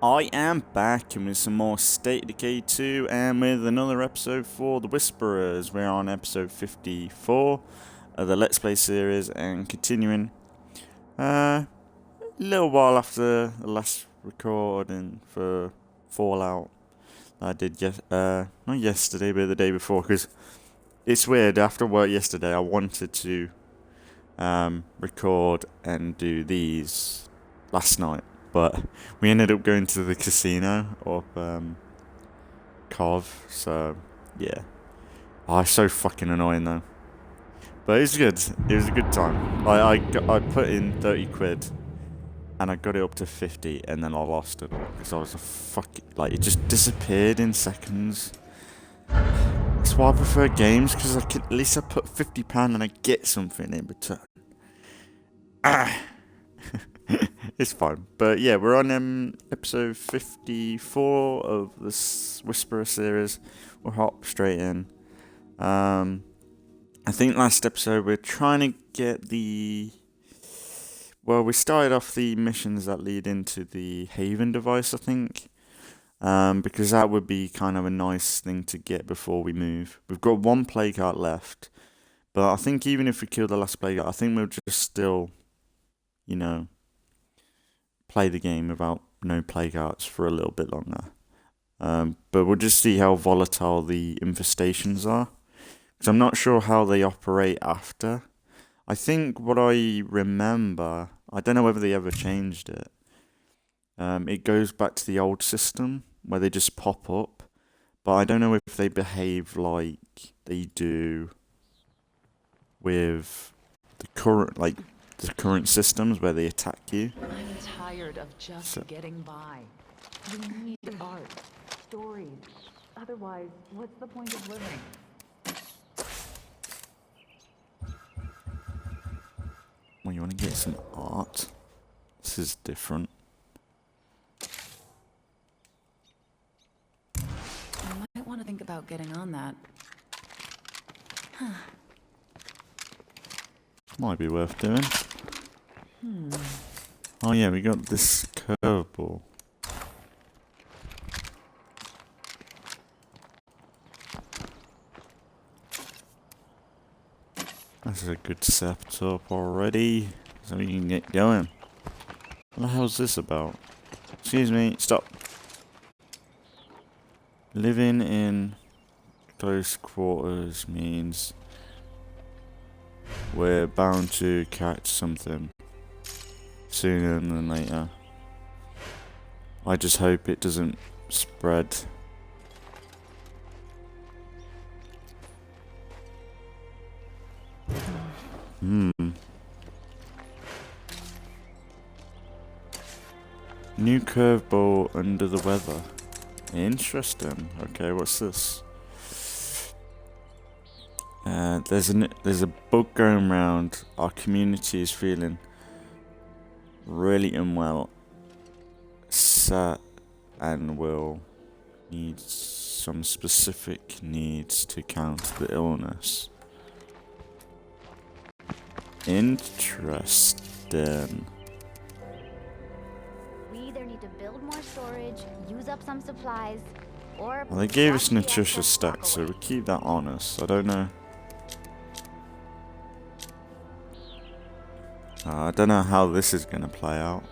I am back with some more State of Decay 2 and with another episode for the Whisperers. We're on episode 54 of the Let's Play series and continuing a little while after the last recording for Fallout I did not yesterday but the day before, because it's weird, after work yesterday I wanted to record and do these last night. But we ended up going to the casino up Cov, so yeah. Oh, it's so fucking annoying though. But it was good. It was a good time. I put in 30 quid and I got it up to 50 and then I lost it because I was it just disappeared in seconds. That's why I prefer games, because at least I put £50 and I get something in return. It's fine. But yeah, we're on episode 54 of this Whisperer series. We'll hop straight in. I think last episode we're trying to get the... Well, we started off the missions that lead into the Haven device, I think. Because that would be kind of a nice thing to get before we move. We've got one plague heart left. But I think even if we kill the last plague heart, I think we'll just still, you know, play the game without no plague hearts for a little bit longer. But we'll just see how volatile the infestations are. Because I'm not sure how they operate after. I think what I remember, I don't know whether they ever changed it. It goes back to the old system where they just pop up. But I don't know if they behave like they do with the current systems where they attack you. I'm tired of just getting by. We need art, stories. Otherwise, what's the point of living? Well, you want to get some art? This is different. I might want to think about getting on that. Might be worth doing. Oh yeah, we got this curveball. That's a good setup already, so we can get going. What the hell's this about? Excuse me, stop. Living in close quarters means we're bound to catch something sooner than later. I just hope it doesn't spread. New curveball under the weather. Interesting. Okay, what's this? There's a bug going around. Our community is feeling really unwell, sad, and will need some specific needs to counter the illness. Interesting. We either need to build more storage, use up some supplies, or... Well, they gave us nutritious stacks, so we'll keep that on us. I don't know. I don't know how this is going to play out.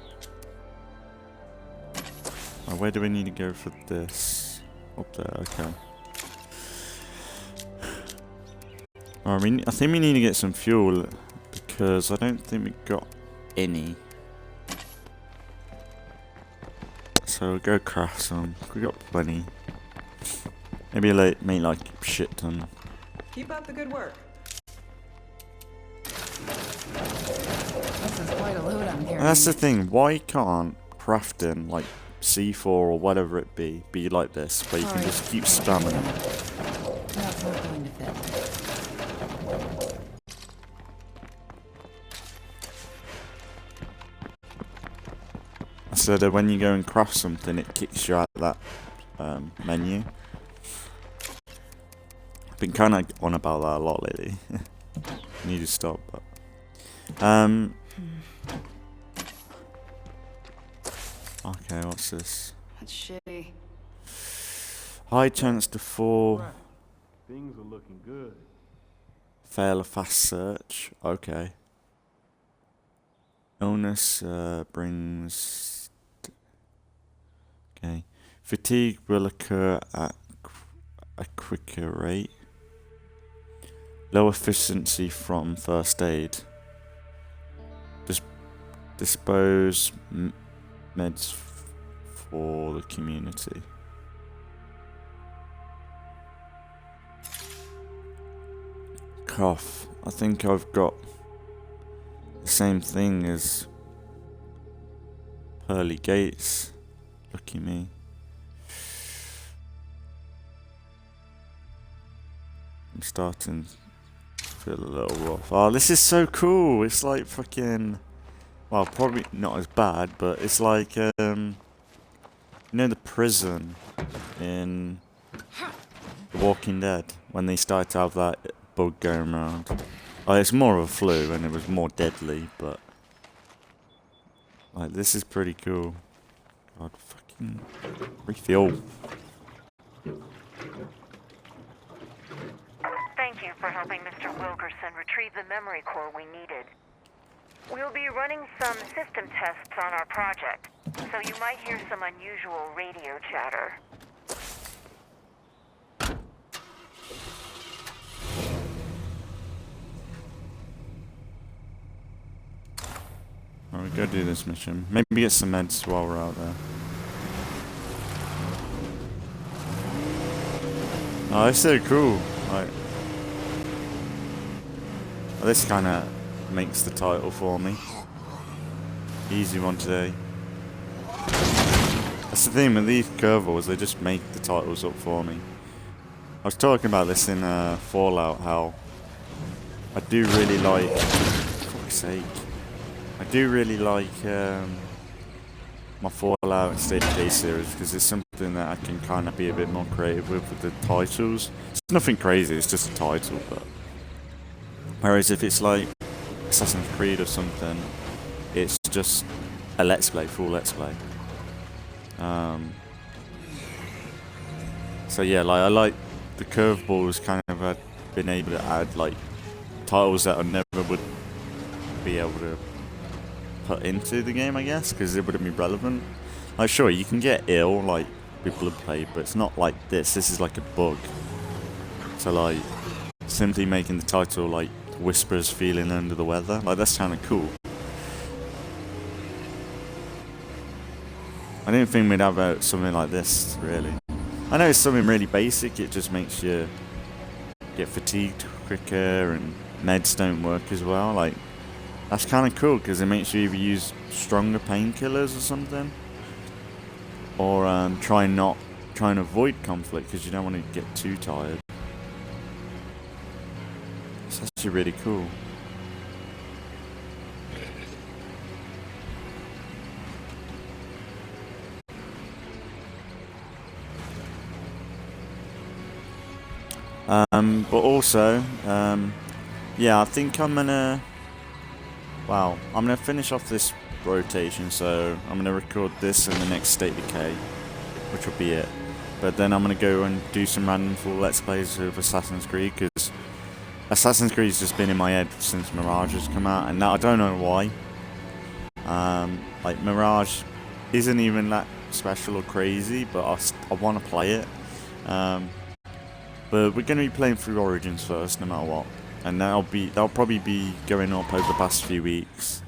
Where do we need to go for this? Up there, okay. I think we need to get some fuel, because I don't think we've got any. So we'll go craft some. We got plenty. Maybe make like shit ton. Keep up the good work. This is quite a load I'm carrying. And that's the thing. Why can't crafting like C4 or whatever it be like this, where you can just keep spamming it? That's not going to fit. So that when you go and craft something, it kicks you out of that menu. I've been kind of on about that a lot lately. Need to stop. But. Okay, what's this? That's shitty. High chance to fall. Right. Things are looking good. Fail a fast search. Okay. Illness brings... Okay. Fatigue will occur at a quicker rate. Low efficiency from first aid. Dispose meds for the community. Cough. I think I've got the same thing as Pearly Gates. Lucky me. I'm starting to feel a little rough. Oh, this is so cool. It's like fucking... Well, probably not as bad, but it's like, you know the prison in The Walking Dead, when they start to have that bug going around. Oh, it's more of a flu, and it was more deadly, but... Like, this is pretty cool. God, fucking... refuel. Thank you for helping Mr. Wilkerson retrieve the memory core we needed. We'll be running some system tests on our project, so you might hear some unusual radio chatter. Alright, go do this mission. Maybe get some meds while we're out there. Oh, it's so cool. Like, well, this kind of makes the title for me. Easy one today. That's the thing with these curveballs, they just make the titles up for me. I was talking about this in Fallout, how I do really like... For fuck's sake. I do really like my Fallout and State of Decay series, because it's something that I can kind of be a bit more creative with the titles. It's nothing crazy, it's just a title, but... Whereas if it's like Assassin's Creed or something, it's just a Let's Play, full Let's Play. So yeah, like I like the curveballs kind of had been able to add like titles that I never would be able to put into the game, I guess, because it wouldn't be relevant. Like sure, you can get ill like with Bloodplay, but it's not like this. This is like a bug. So like simply making the title like Whispers feeling under the weather, like that's kind of cool. I didn't think we'd have something like this, really. I know it's something really basic, it just makes you get fatigued quicker and meds don't work as well. Like, that's kind of cool because it makes you either use stronger painkillers or something, or try and avoid conflict because you don't want to get too tired. It's actually really cool. But also, yeah, I think I'm gonna finish off this rotation, so I'm gonna record this in the next State of Decay, which will be it. But then I'm gonna go and do some random full Let's Plays of Assassin's Creed, because Assassin's Creed's just been in my head since Mirage has come out, and now I don't know why. Like, Mirage isn't even that special or crazy, but I want to play it. But we're going to be playing through Origins first, no matter what. And that'll probably be going up over the past few weeks.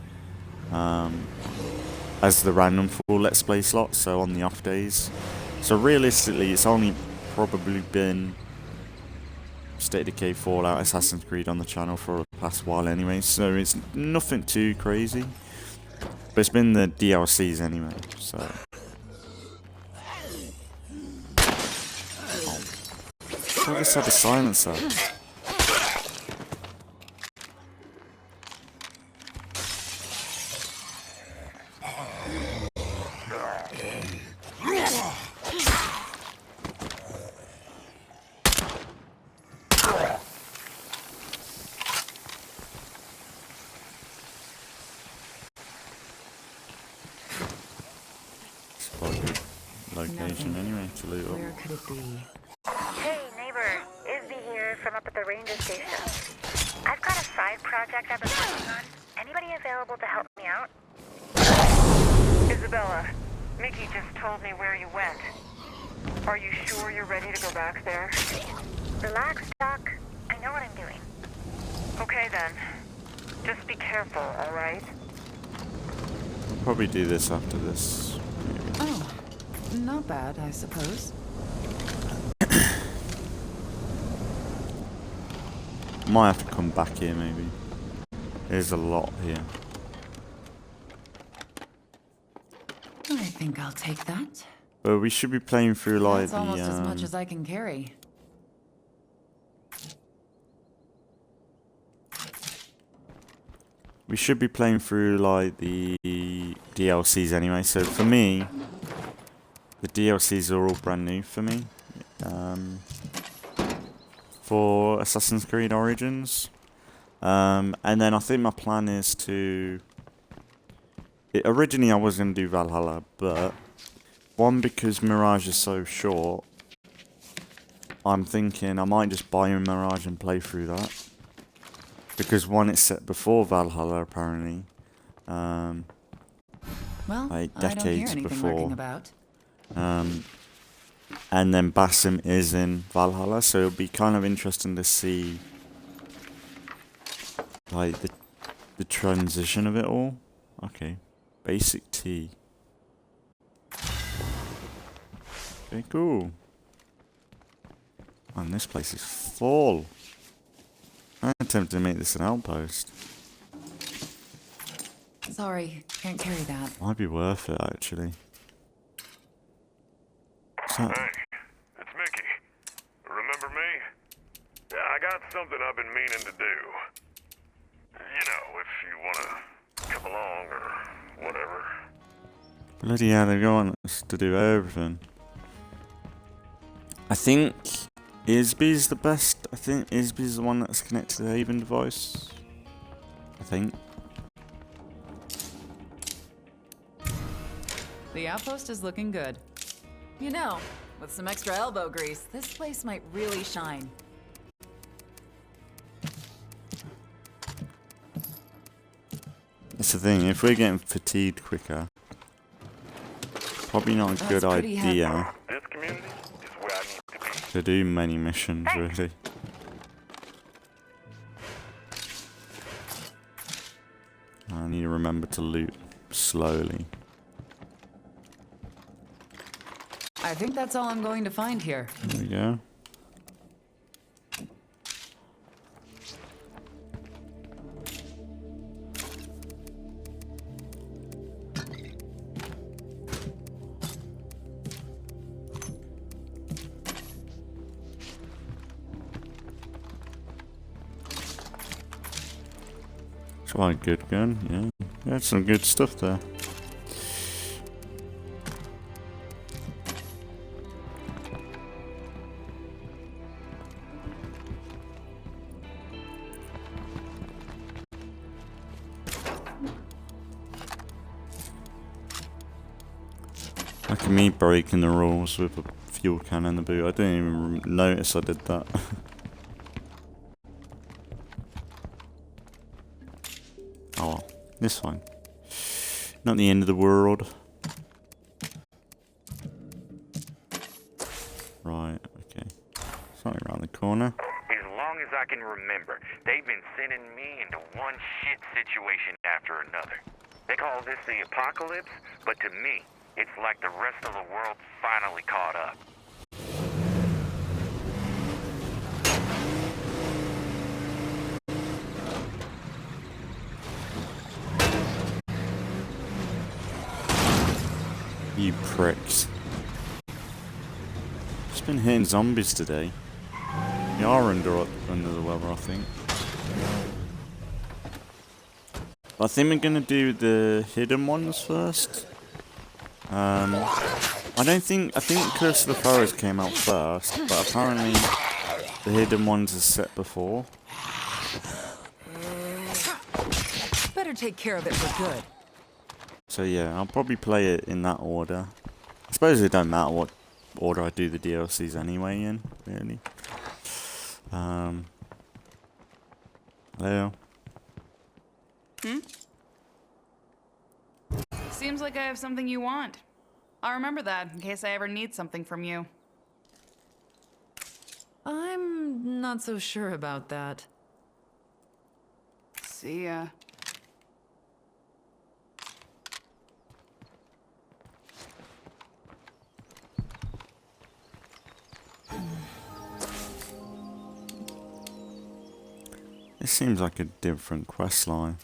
As the random full Let's Play slot, so on the off days. So realistically, it's only probably been State of Decay, Fallout, Assassin's Creed on the channel for the past while anyway. So it's nothing too crazy. But it's been the DLCs anyway, so... I just had a silencer. location Nothing. anyway to loot up. Where could it be? Hey, neighbor. Isby here from up at the ranger station. I've got a side project I've been working on. Anybody available to help me out? Isabella, Mickey just told me where you went. Are you sure you're ready to go back there? Relax, Doc. I know what I'm doing. Okay then. Just be careful, alright? I'll probably do this after this. Oh, not bad, I suppose. Might have to come back here maybe. There's a lot here. I think I'll take that. But we should be playing through like That's almost as much as I can carry. we should be playing through like the DLCs anyway. So for me, the DLCs are all brand new for me. For Assassin's Creed Origins. And then I think my plan is to... originally I was going to do Valhalla, but... One, because Mirage is so short, I'm thinking I might just buy a Mirage and play through that. Because one, it's set before Valhalla, apparently. Well, Like I don't hear decades anything before. lurking about. And then Basim is in Valhalla, so it'll be kind of interesting to see like the transition of it all. Okay, basic tea. Okay, cool. Man, this place is full. I'm tempted to make this an outpost. Sorry, can't carry that. Might be worth it actually. So, Hey, it's Mickey. Remember me? Yeah, I got something I've been meaning to do. You know, if you wanna come along or whatever. bloody hell, they want us to do everything. I think Isby's the best. I think Isby's the one that's connected to the Haven device. I think. The outpost is looking good. You know, with some extra elbow grease, this place might really shine. That's the thing, if we're getting fatigued quicker, probably not a That's good pretty idea This community is where I need to be. to do many missions, really. I need to remember to loot slowly. I think that's all I'm going to find here. There we go. Quite a good gun, yeah. That's some good stuff there. Look at me breaking the rules with a fuel can in the boot. I didn't even notice I did that. Oh, this one. Not the end of the world. Right, okay. Something around the corner. As long as I can remember, they've been sending me into one shit situation after another. They call this the apocalypse, but to me, it's like the rest of the world finally caught up. You pricks. Just been hitting zombies today. You are under the weather, I think. I think we're gonna do the hidden ones first. I think Curse of the Forest came out first, but apparently the hidden ones are set before. Better take care of it for good. So yeah, I'll probably play it in that order. suppose it don't matter what order I do the DLCs anyway in, really. Hello? Seems like I have something you want. I'll remember that in case I ever need something from you. I'm not so sure about that. See ya. It seems like a different quest line.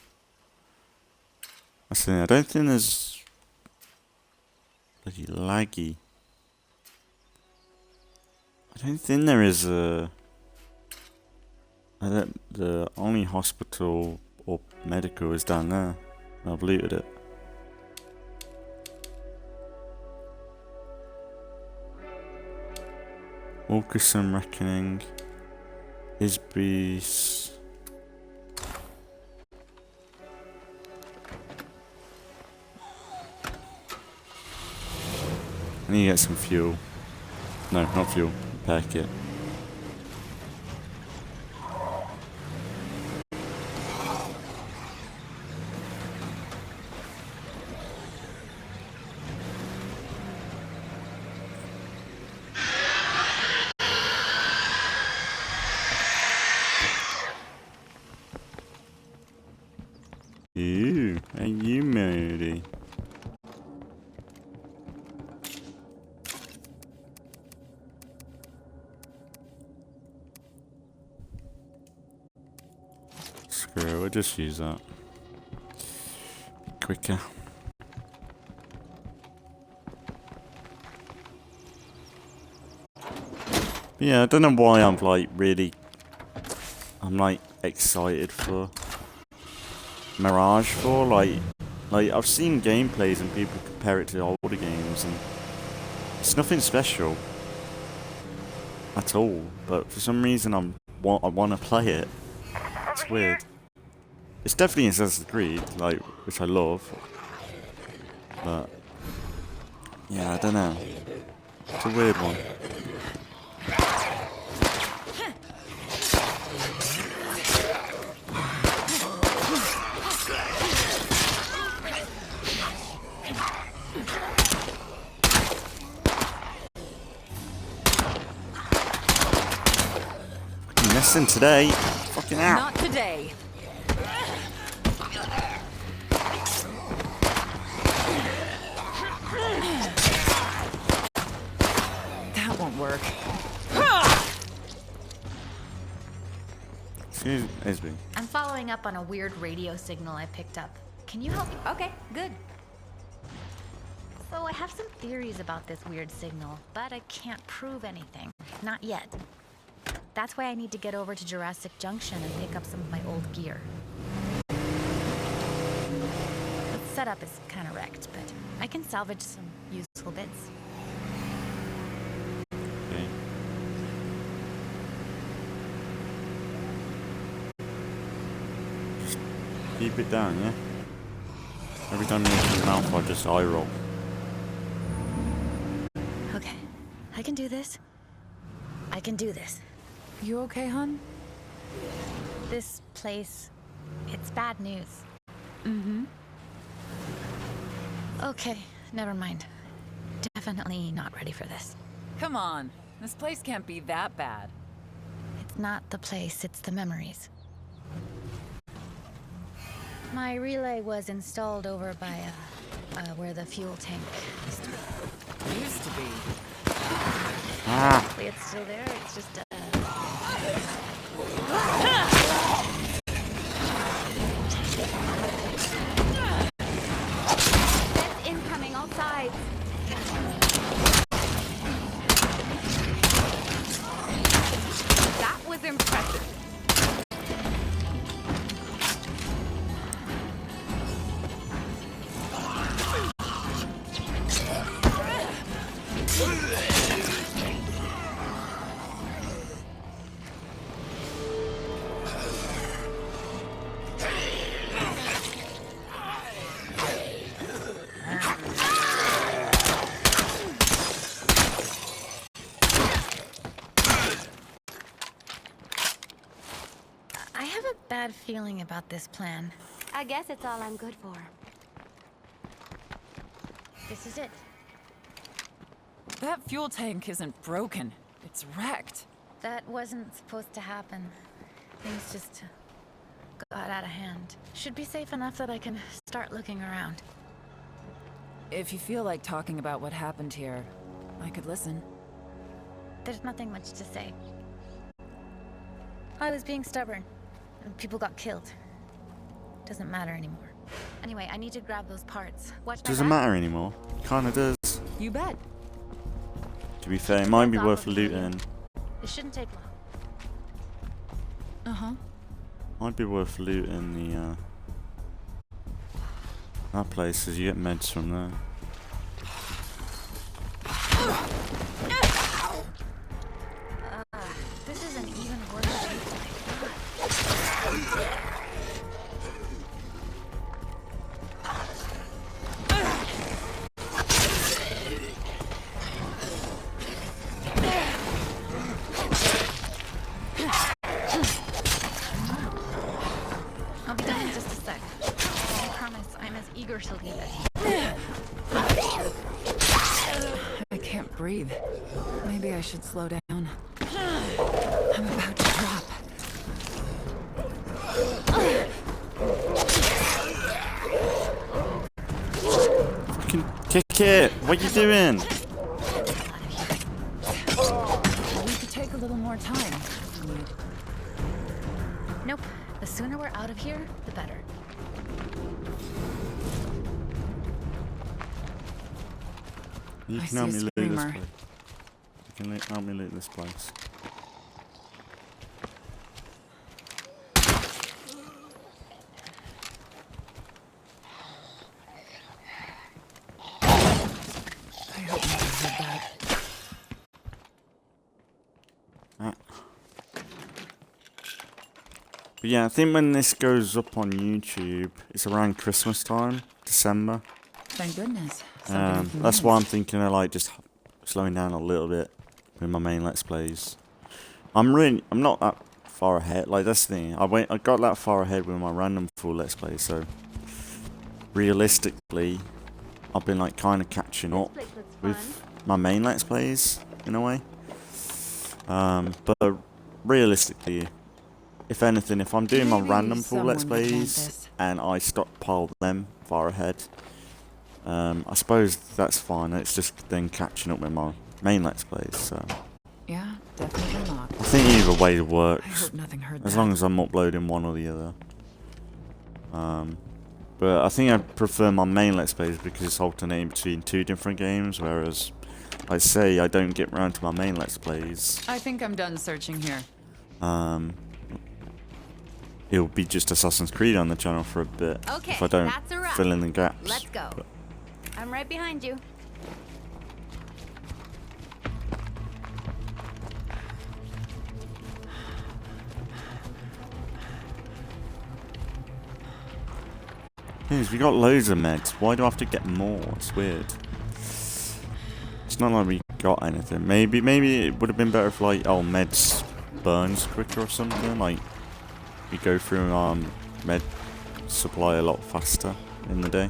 That's the thing, I don't think there's bloody laggy. I don't think there is a... the only hospital or medical is down there. I've looted it. Wilkerson Reckoning. Isby's... I need to get some fuel. No, not fuel. Repair kit. Ooh, are you moody? Screw it, we'll just use that. Quicker. But yeah, I don't know why I'm like excited for Mirage 4. Like I've seen gameplays and people compare it to older games, and it's nothing special at all. But for some reason, I want to play it. It's weird. It's definitely Assassin's Creed, like, which I love. But yeah, I don't know. It's a weird one. Messing today. Fucking out. Not today. That won't work. Excuse me. I'm following up on a weird radio signal I picked up. Can you help me? Okay, good. So I have some theories about this weird signal, but I can't prove anything. Not yet. That's why I need to get over to Jurassic Junction and pick up some of my old gear. The setup is kind of wrecked, but I can salvage some useful bits. Okay. Just keep it down, yeah? Every time you open your mouth, I just eye roll. Okay, I can do this. I can do this. You okay, hon? This place, it's bad news. Mm-hmm. Okay, never mind. Definitely not ready for this. Come on. This place can't be that bad. It's not the place, it's the memories. My relay was installed over by, where the fuel tank used to be. Used to be. Hopefully it's still there, it's just, It's incoming all sides. That was impressive. bad feeling about this plan. I guess it's all I'm good for. This is it. That fuel tank isn't broken. It's wrecked. That wasn't supposed to happen. Things just got out of hand. Should be safe enough that I can start looking around. If you feel like talking about what happened here, I could listen. There's nothing much to say. I was being stubborn. People got killed. Doesn't matter anymore. Anyway, I need to grab those parts. Watch my Doesn't back. matter anymore. Kinda does. You bet. To be fair, it might be worth looting. It shouldn't take long. Uh-huh. Might be worth looting the that place, because you get meds from there. This is an even worse shape than I thought. I'll be done in just a sec. I promise I'm as eager to leave it. I can't breathe. Maybe I should slow down. I'm about to drop. Fucking kick it! What you doing? We could take a little more time. if you need. Nope. The sooner we're out of here, the better. You I can see help a me loot this screamer. place. You can help me loot this place. I hope you heard that. But yeah, I think when this goes up on YouTube, it's around Christmas time, December. Thank goodness. Something That's why I'm thinking of like just slowing down a little bit with my main Let's Plays. I'm not that far ahead. Like that's the thing. I got that far ahead with my random full Let's Play. So realistically, I've been like kind of catching up with my main Let's Plays in a way. But realistically, if anything, if I'm doing my Maybe random full Let's someone would want Plays this. and I stockpile them far ahead, I suppose that's fine. It's just then catching up with my main Let's Plays. So Yeah, definitely not. I think either way I works, hope nothing heard as that. long as I'm uploading one or the other. But I think I prefer my main Let's Plays because it's alternating between two different games, whereas I say I don't get around to my main Let's Plays. I think I'm done searching here. It'll be just Assassin's Creed on the channel for a bit Okay, if I don't that's a wrap. fill in the gaps. Let's go. But I'm right behind you. we got loads of meds. Why do I have to get more? It's weird. It's not like we got anything. Maybe it would have been better if like meds burns quicker or something. Like we go through our med supply a lot faster in the day.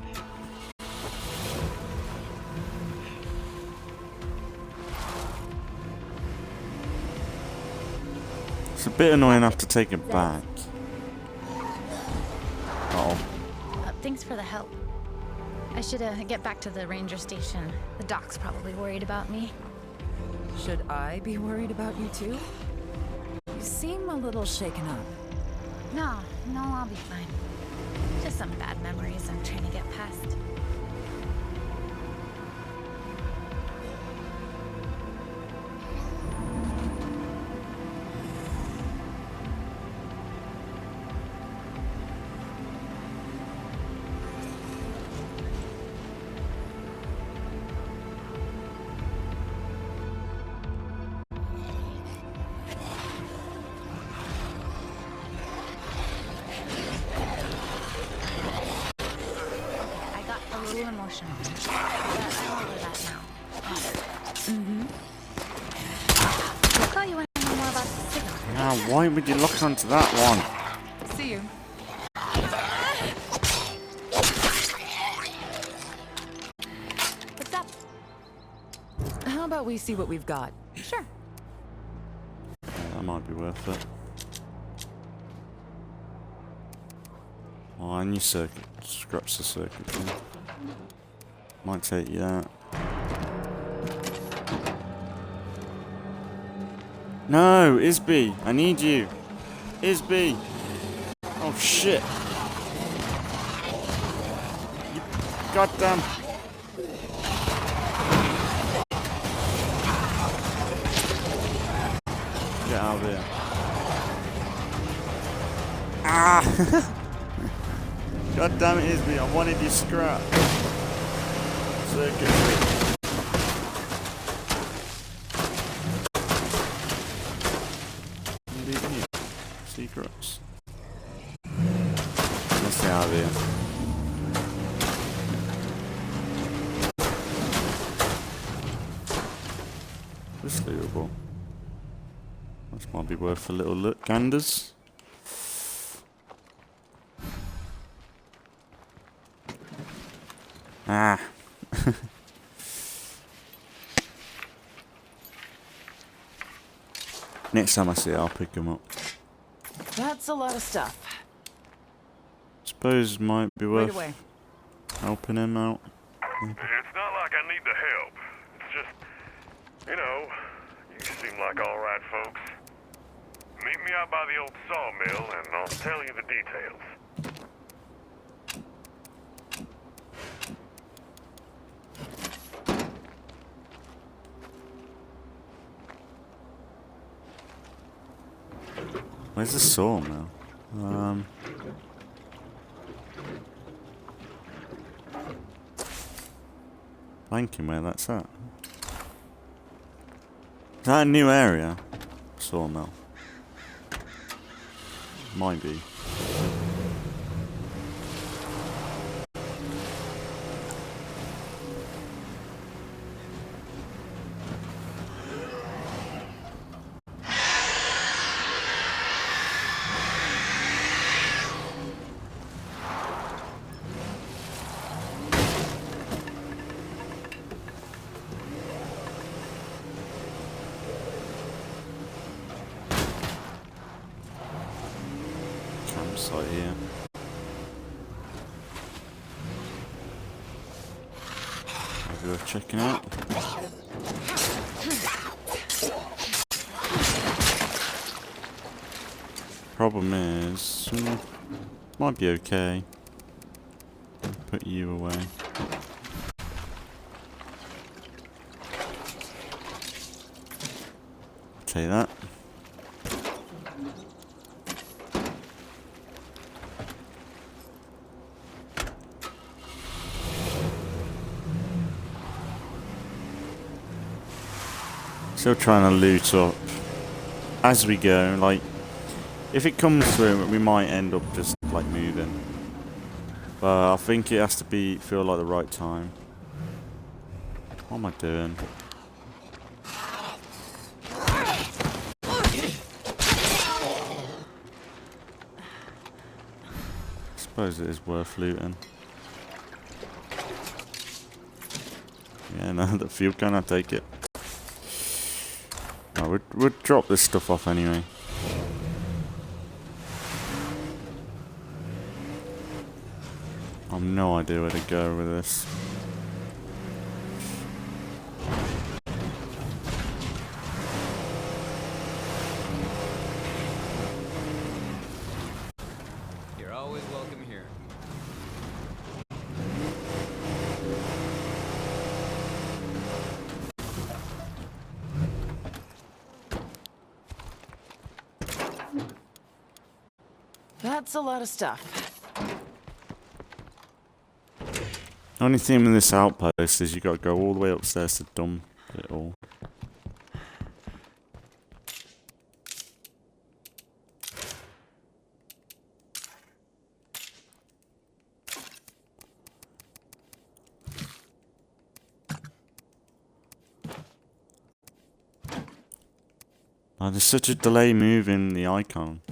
It's a bit annoying I have to take it back. Uh-oh. Thanks for the help. I should get back to the ranger station. The doc's probably worried about me. Should I be worried about you too? You seem a little shaken up. No, I'll be fine. Just some bad memories I'm trying to get past. Emotional. But I'm over that now. I'll call you when I know more about the signal. Now, why would you lock onto that one? see you. What's up? How about we see what we've got? Sure. Yeah, that might be worth it. Oh, and your circuit. Scraps the circuit thing. Might take you out. No, Isby, I need you. Isby. Oh shit. You goddamn. Get out of here. Ah! God damn it, Isby, I wanted you scrap. Circuit. Secrets. Let's get out of here. This lootable. This might be worth a little look. Ganders. Ah. Next time I see it, I'll pick them up. That's a lot of stuff. Suppose it might be worth helping him out. It's not like I need the help. It's just, you know, you seem like all right folks. Meet me out by the old sawmill and I'll tell you the details. Where's the sawmill? Blanking where that's at. Is that a new area? Sawmill. Might be. Campsite here. Maybe worth checking out. Problem is, might be okay. Put you away. Take that. Still trying to loot up as we go. Like, if it comes through, we might end up just like moving. But I think it has to feel like the right time. What am I doing? I suppose it is worth looting. Yeah, no, the field gun, I'll take it. Oh, we'll drop this stuff off anyway. I've no idea where to go with this. You're always welcome here. That's a lot of stuff. Only thing with this outpost is you got to go all the way upstairs to dump it all. Oh, there's such a delay moving the icon.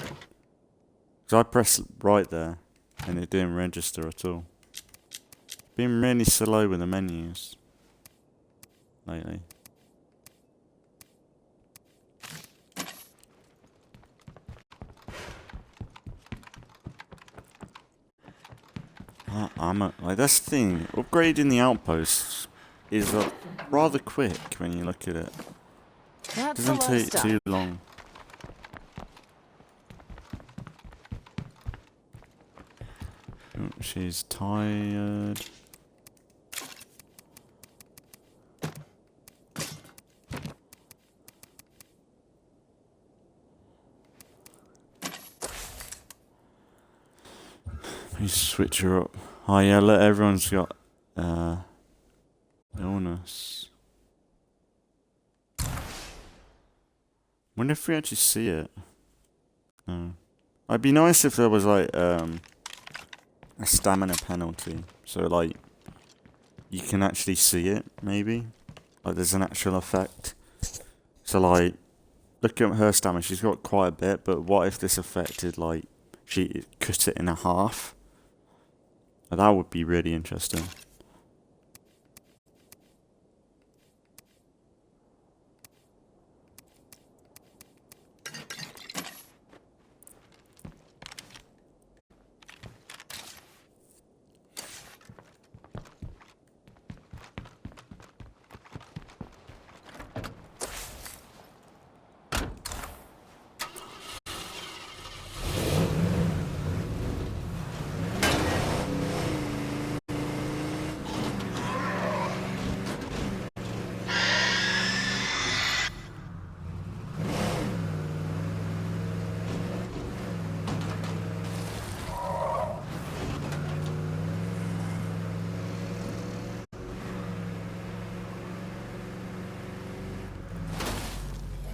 So I pressed right there, and it didn't register at all. Been really slow with the menus lately. Like that's the thing. Upgrading the outposts is rather quick when you look at it. That's Doesn't take too long. Oh, she's tired. Let me switch her up. Oh yeah, look, everyone's got illness. Wonder if we actually see it. No. It'd be nice if there was like a stamina penalty, so like you can actually see it. Maybe like there's an actual effect. So like, look at her stamina. She's got quite a bit, but what if this affected like she cut it in half? That would be really interesting.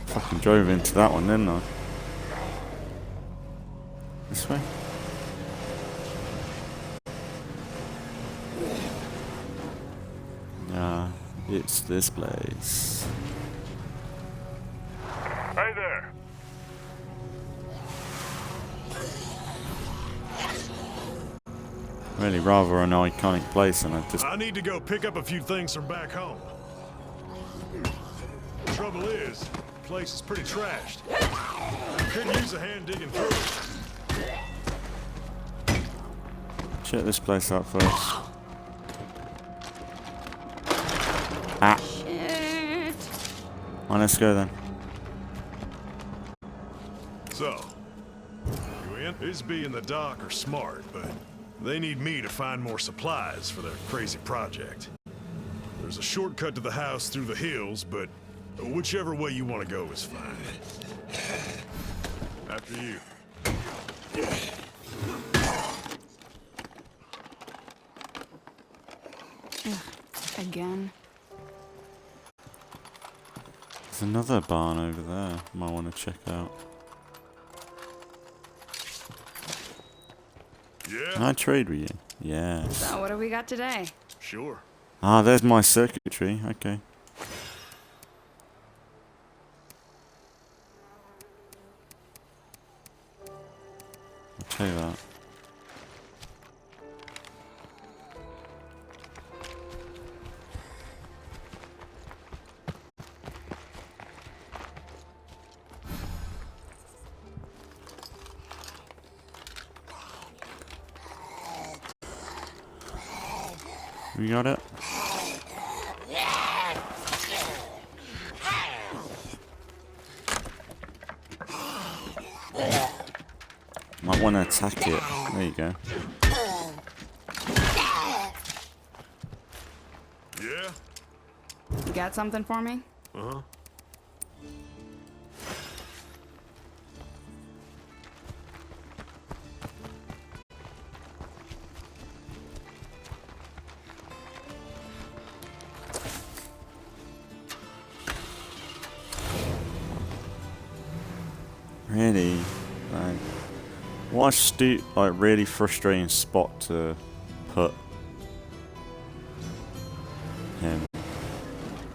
Fucking drove into that one, didn't I? This way? Nah, it's this place. Hey there. Really rather an iconic place, and I need to go pick up a few things from back home. The trouble is, the place is pretty trashed. Could use a hand digging through it. Check this place out first. Ah. Shit. Well, let's go then. So, you in? Isby and the doc are smart, but they need me to find more supplies for their crazy project. There's a shortcut to the house through the hills, but whichever way you want to go is fine. After you. Again. There's another barn over there. Might want to check out. Yeah. Can I trade with you? Yes. So what do we got today? Sure. Ah, there's my circuitry. Okay. I'll tell you that. You got it? Might want to attack it. There you go. Yeah? You got something for me? Uh-huh. Really? Like, what a really frustrating spot to put him.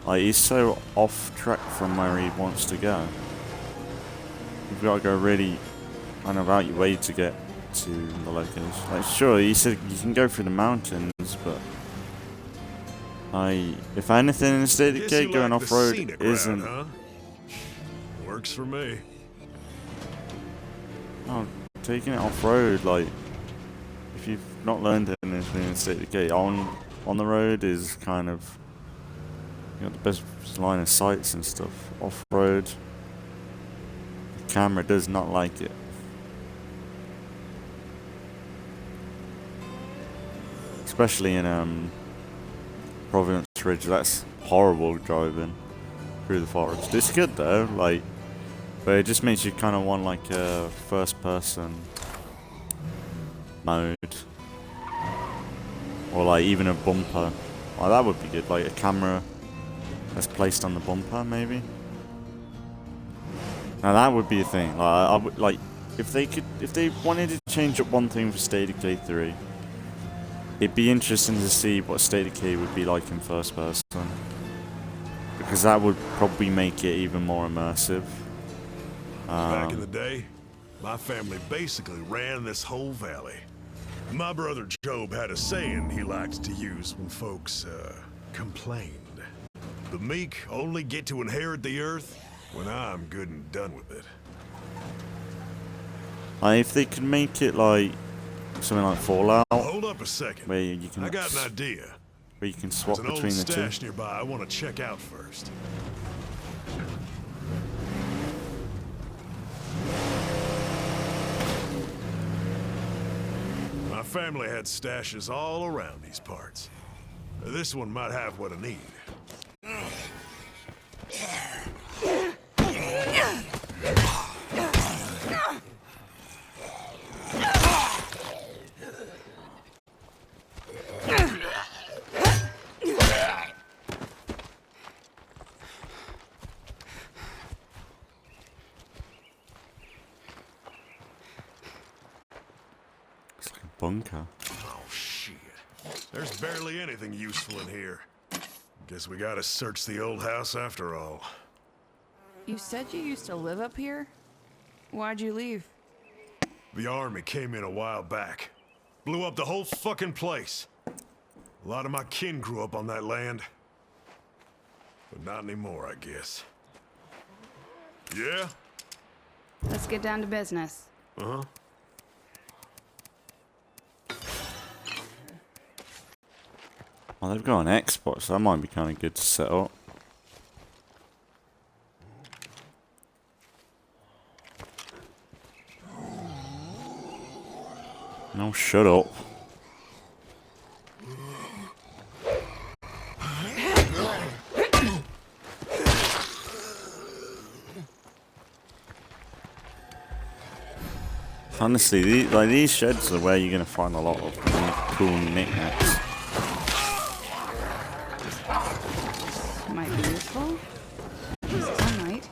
Like, he's so off track from where he wants to go. You've got to go really, I don't know, out your way to get to the location. Like, sure, you said you can go through the mountains, but if anything in State of Decay, going off-road isn't... Huh? Works for me. Oh, taking it off-road, like, if you've not learned anything in State of Decay, on the road is kind of, you got the best line of sights and stuff. Off-road, the camera does not like it. Especially in Providence Ridge, that's horrible driving through the forest. It's good though, like, but it just makes you kind of want like a first-person mode, or like even a bumper. Like that would be good, like a camera that's placed on the bumper, maybe. Now that would be a thing. Like I would like if they wanted to change up one thing for State of Decay 3. It'd be interesting to see what State of Decay would be like in first person, because that would probably make it even more immersive. Back in the day, my family basically ran this whole valley. My brother Job had a saying he liked to use when folks complained. The meek only get to inherit the earth when I'm good and done with it. If they could make it like something like Fallout, hold up a second. Where you can, I got an idea. Where you can swap There's an between old the stash two. nearby I want to check out first. My family had stashes all around these parts. This one might have what I need. It's like a bunker. Oh shit. There's barely anything useful in here. Guess we gotta search the old house after all. You said you used to live up here? Why'd you leave? The army came in a while back. Blew up the whole fucking place. A lot of my kin grew up on that land. But not anymore, I guess. Yeah? Let's get down to business. Uh-huh. Well, they've got an Xbox, so that might be kind of good to set up. No, shut up. Honestly, these sheds are where you're gonna find a lot of cool knickknacks. Might be useful. At least some might.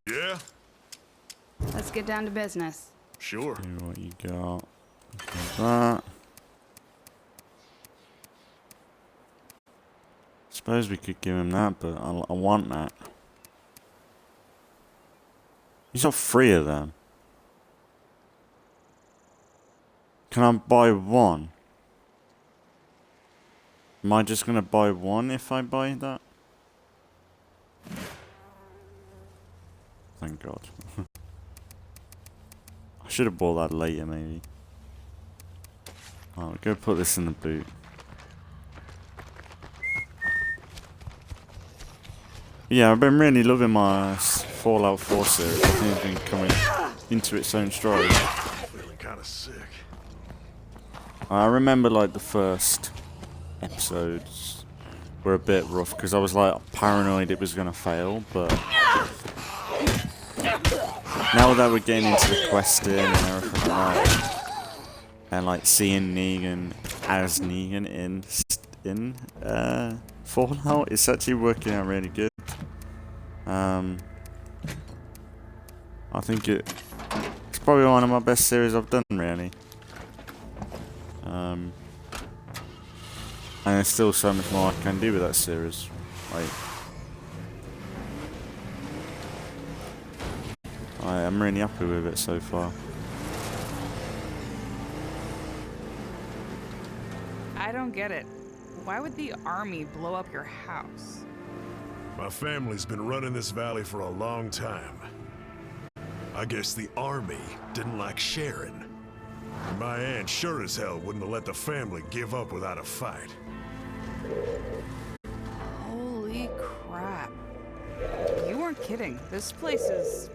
Yeah? Let's get down to business. Sure. See what you got. Like that. Suppose we could give him that, but I want that. He's got 3 of them. Can I buy one? Am I just gonna buy one if I buy that? Thank God. I should have bought that later, maybe. Oh, go put this in the boot. Yeah, I've been really loving my Fallout 4 series. I think it's been coming into its own stride. Feeling kind of sick. I remember like the first episodes were a bit rough because I was like paranoid it was gonna fail, but now that we're getting into the questing and everything like that, and like seeing Negan as Negan in Fallout, it's actually working out really good. I think it's probably one of my best series I've done, really. And there's still so much more I can do with that series. Like, I'm really happy with it so far. I don't get it. Why would the army blow up your house? My family's been running this valley for a long time. I guess the army didn't like sharing. My aunt sure as hell wouldn't have let the family give up without a fight. Holy crap. You weren't kidding. This place is...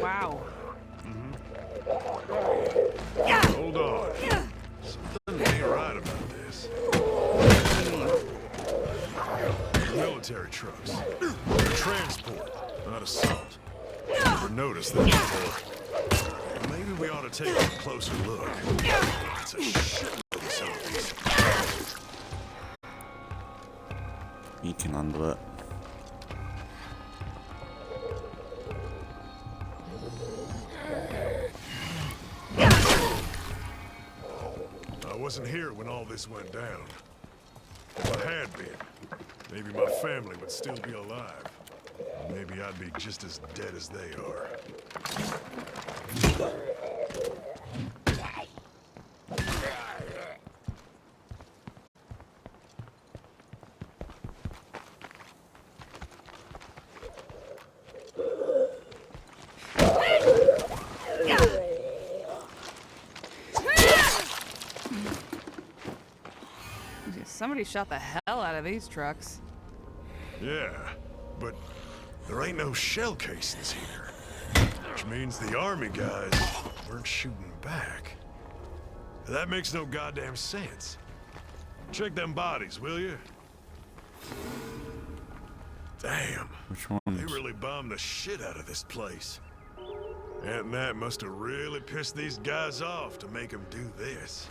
wow. Hold on. Something ain't right about this. Military trucks. Transport, not assault. Never noticed that before. Maybe we ought to take a closer look. It's a shitload of zombies. You can handle it. I wasn't here when all this went down. If I had been, maybe my family would still be alive. Maybe I'd be just as dead as they are. Somebody shot the hell out of these trucks. Yeah, but there ain't no shell casings here. Which means the army guys weren't shooting back. That makes no goddamn sense. Check them bodies, will you? Damn. Which one? They really bombed the shit out of this place. And that must have really pissed these guys off to make them do this.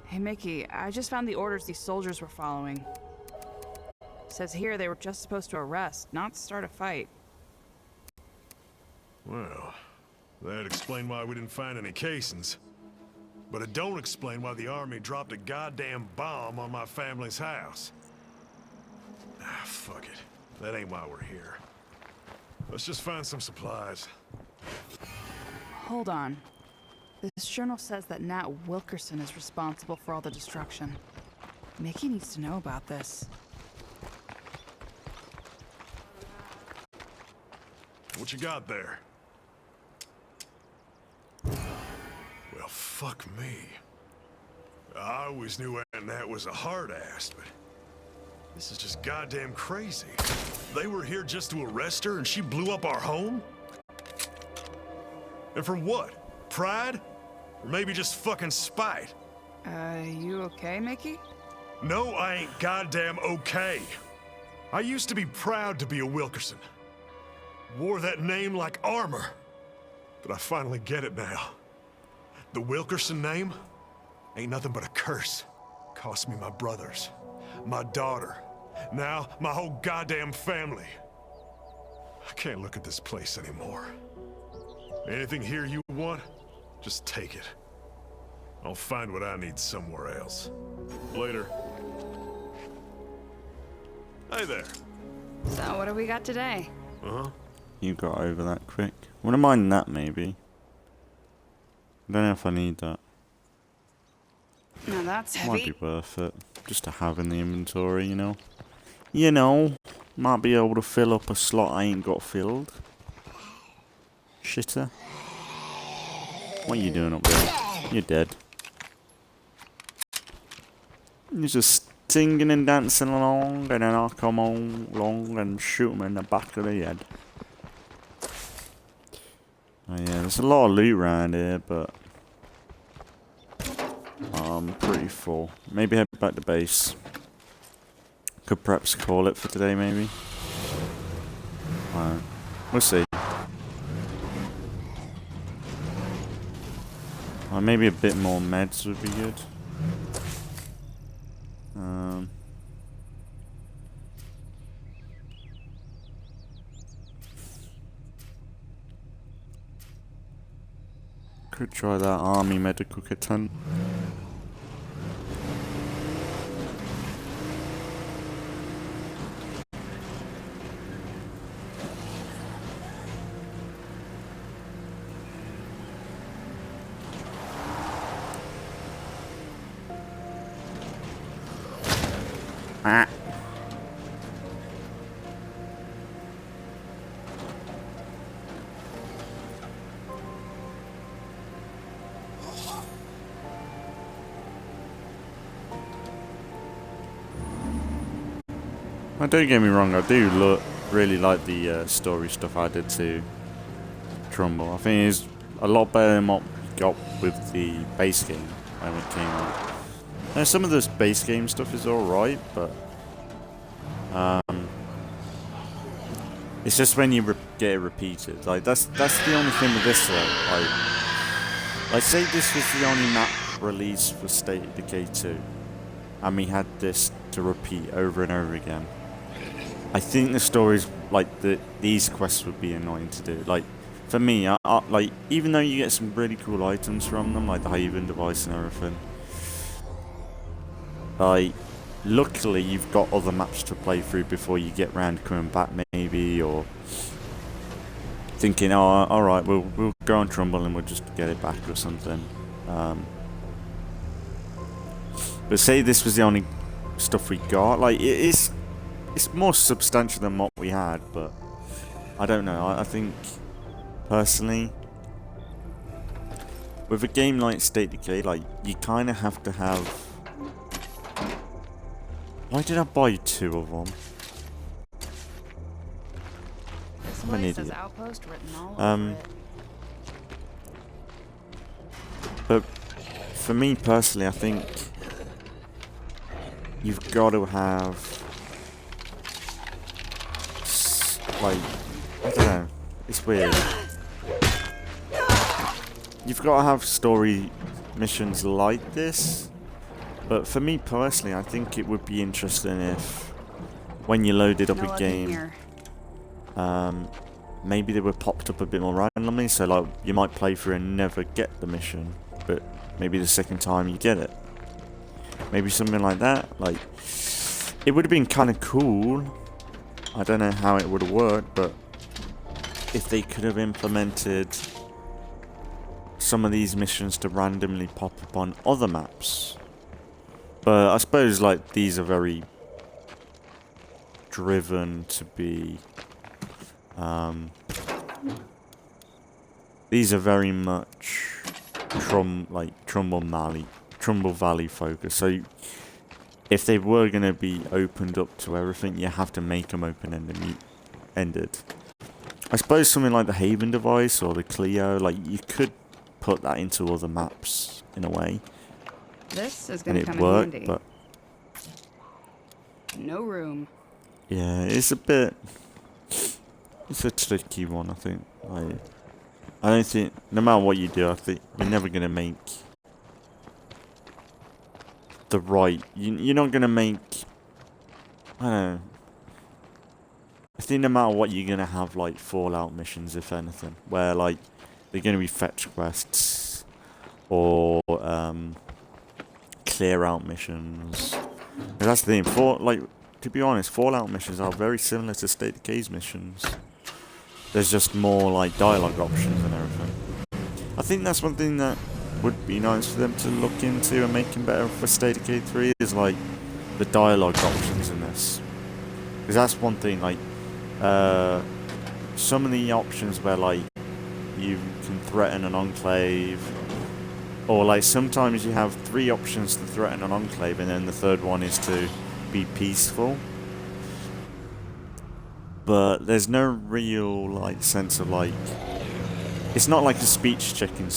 Hey, Mickey, I just found the orders these soldiers were following. Says here they were just supposed to arrest, not start a fight. Well, that'd explain why we didn't find any casings. But it don't explain why the army dropped a goddamn bomb on my family's house. Ah, fuck it. That ain't why we're here. Let's just find some supplies. Hold on. This journal says that Nat Wilkerson is responsible for all the destruction. Mickey needs to know about this. What you got there? Well, fuck me. I always knew Aunt Nat was a hard-ass, but this is just goddamn crazy. They were here just to arrest her and she blew up our home? And for what? Pride? Or maybe just fucking spite? You okay, Mickey? No, I ain't goddamn okay. I used to be proud to be a Wilkerson. Wore that name like armor. But I finally get it now. The Wilkerson name ain't nothing but a curse. Cost me my brothers, my daughter, now my whole goddamn family. I can't look at this place anymore. Anything here you want, just take it. I'll find what I need somewhere else. Later. Hey there. So what do we got today? Uh-huh. You got over that quick. Wouldn't mind that, maybe. I don't know if I need that. Now that's Might heavy. be worth it. Just to have in the inventory, you know. You know, might be able to fill up a slot I ain't got filled. Shitter. What are you doing up there? You're dead. You're just singing and dancing along, and then I'll come on along and shoot him in the back of the head. Oh yeah, there's a lot of loot around here, but I'm pretty full. Maybe head back back to base. Could perhaps call it for today, maybe. We'll see. Maybe a bit more meds would be good. Could try that army medical kit hunt. Ah. Don't get me wrong, I do really like the story stuff added to Trumball. I think it's a lot better than what we got with the base game when it came out. Now, some of this base game stuff is alright, but it's just when you get it repeated. Like that's the only thing with this though. Like say this was the only map released for State of Decay 2, and we had this to repeat over and over again. I think the stories, like these quests, would be annoying to do. Like for me, like even though you get some really cool items from them, like the Haven device and everything. Like, luckily you've got other maps to play through before you get round to coming back, maybe, or thinking, oh, all right, we'll go on Trumball and we'll just get it back or something. But say this was the only stuff we got, like it's more substantial than what we had, but I don't know. I think personally, with a game like State of Decay, like you kind of have to have. Why did I buy 2 of them? I'm an idiot. Outpost written all over it. But for me personally, I think you've got to have like, I don't know, it's weird. You've got to have story missions like this. But for me personally, I think it would be interesting if, when you loaded up a game, maybe they were popped up a bit more randomly. So like, you might play through and never get the mission, but maybe the second time you get it. Maybe something like that. Like, it would have been kind of cool. I don't know how it would have worked, but if they could have implemented some of these missions to randomly pop up on other maps. But I suppose like these are very driven to be these are very much Trumball Valley focused. So if they were going to be opened up to everything, you have to make them open-ended. I suppose something like the Haven device or the Clio, like you could put that into other maps in a way. This is going to come in handy. But no room. Yeah, it's a tricky one, I think. I don't think, no matter what you do, I think you're never going to make the right, you're not going to make, I don't know. I think no matter what, you're going to have like Fallout missions, if anything, where like they're going to be fetch quests or clear out missions. And that's the thing. To be honest, Fallout missions are very similar to State of Decay's missions. There's just more like dialogue options and everything. I think that's one thing that would be nice for them to look into and making better for State of Decay 3 is like the dialogue options in this. Because that's one thing, like some of the options where like you can threaten an enclave, or like sometimes you have 3 options to threaten an enclave and then the third one is to be peaceful. But there's no real like sense of like, it's not like a speech check in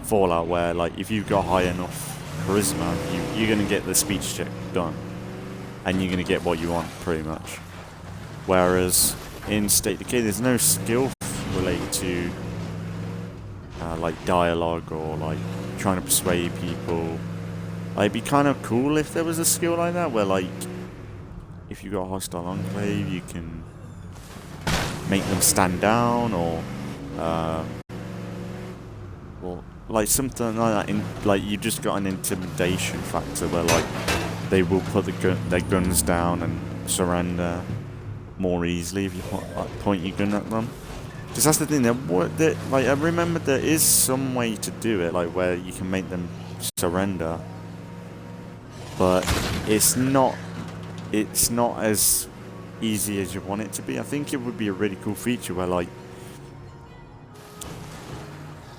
Fallout where like if you got high enough charisma, you're going to get the speech check done. And you're going to get what you want, pretty much. Whereas in State of Decay, there's no skill related to like dialogue or like trying to persuade people. Like, it'd be kind of cool if there was a skill like that, where like if you got a hostile enclave, you can make them stand down, or well, like something like that. Like you just got an intimidation factor where like they will put their guns down and surrender more easily if you point your gun at them. Because that's the thing. Like I remember there is some way to do it, like where you can make them surrender, but it's not as easy as you want it to be. I think it would be a really cool feature where like